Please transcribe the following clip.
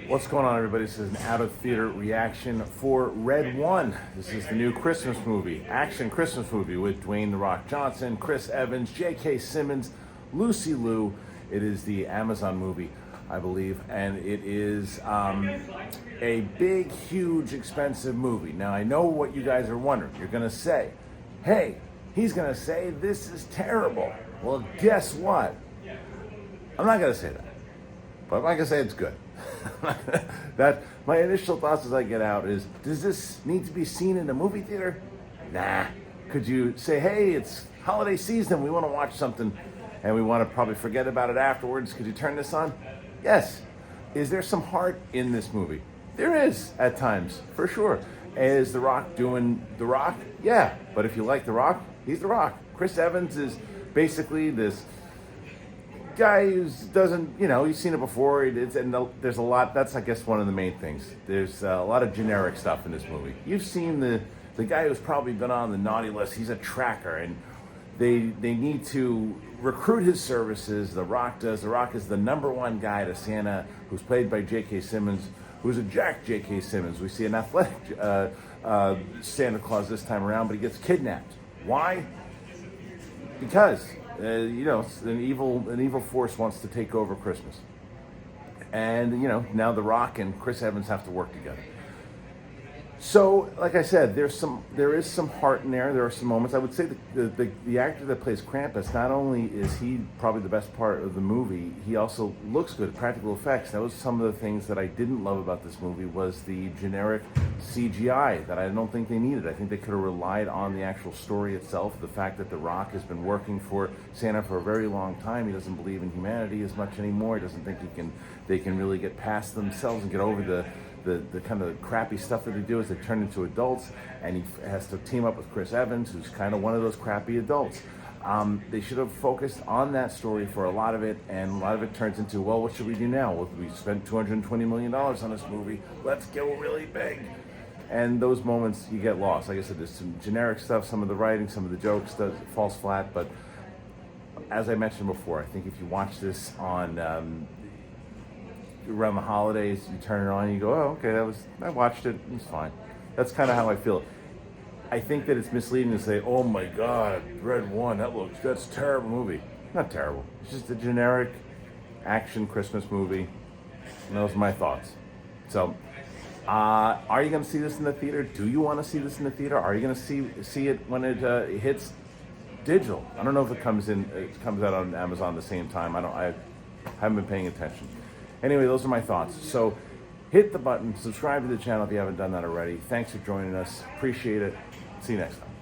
What's going on, everybody? This is an out-of-theater reaction for Red One. This is the new Christmas movie, action Christmas movie with Dwayne "The Rock" Johnson, Chris Evans, J.K. Simmons, Lucy Liu. It is the Amazon movie, I believe, and it is a big, huge, expensive movie. Now, I know what you guys are wondering. You're going to say, hey, he's going to say this is terrible. Well, guess what? I'm not going to say that, but I'm not going to say it's good. That my initial thoughts as I get out is, does this need to be seen in a movie theater? Nah. Could you say, hey, it's holiday season, we want to watch something and we want to probably forget about it afterwards, could you turn this on? Yes. Is there some heart in this movie? There is at times, for sure. Is The Rock doing The Rock? Yeah. But if you like The Rock, he's The Rock. Chris Evans is basically this guy who doesn't, you've seen it before, and there's a lot, that's I guess one of the main things. There's a lot of generic stuff in this movie. You've seen the guy who's probably been on the naughty list, he's a tracker, and they need to recruit his services. The Rock does. The Rock is the number one guy to Santa, who's played by J.K. Simmons, who's a jack J.K. Simmons. We see an athletic Santa Claus this time around, but he gets kidnapped. Why? Because an evil force wants to take over Christmas, and now The Rock and Chris Evans have to work together. So, like I said, there is some heart in there. There are some moments. I would say the actor that plays Krampus, not only is he probably the best part of the movie, he also looks good. Practical effects. That was some of the things that I didn't love about this movie, was the generic CGI that I don't think they needed. I think they could have relied on the actual story itself. The fact that The Rock has been working for Santa for a very long time. He doesn't believe in humanity as much anymore. He doesn't think they can really get past themselves and get over the kind of crappy stuff that they do as they turn into adults, and he has to team up with Chris Evans, who's kind of one of those crappy adults. They should have focused on that story for a lot of it, and a lot of it turns into, well, what should we do now? Well, we spent $220 million on this movie. Let's go really big. And those moments, you get lost. Like I said, there's some generic stuff, some of the writing, some of the jokes falls flat, but as I mentioned before, I think if you watch this on around the holidays, you turn it on and you go, oh, okay, I watched it, it's fine. That's kind of how I feel. I think that it's misleading to say, oh my God, Red One, that's a terrible movie. Not terrible. It's just a generic action Christmas movie. And those are my thoughts. So, are you going to see this in the theater? Do you want to see this in the theater? Are you going to see it when it hits digital? I don't know if it comes out on Amazon at the same time. I haven't been paying attention. Anyway, those are my thoughts. So hit the button, subscribe to the channel if you haven't done that already. Thanks for joining us. Appreciate it. See you next time.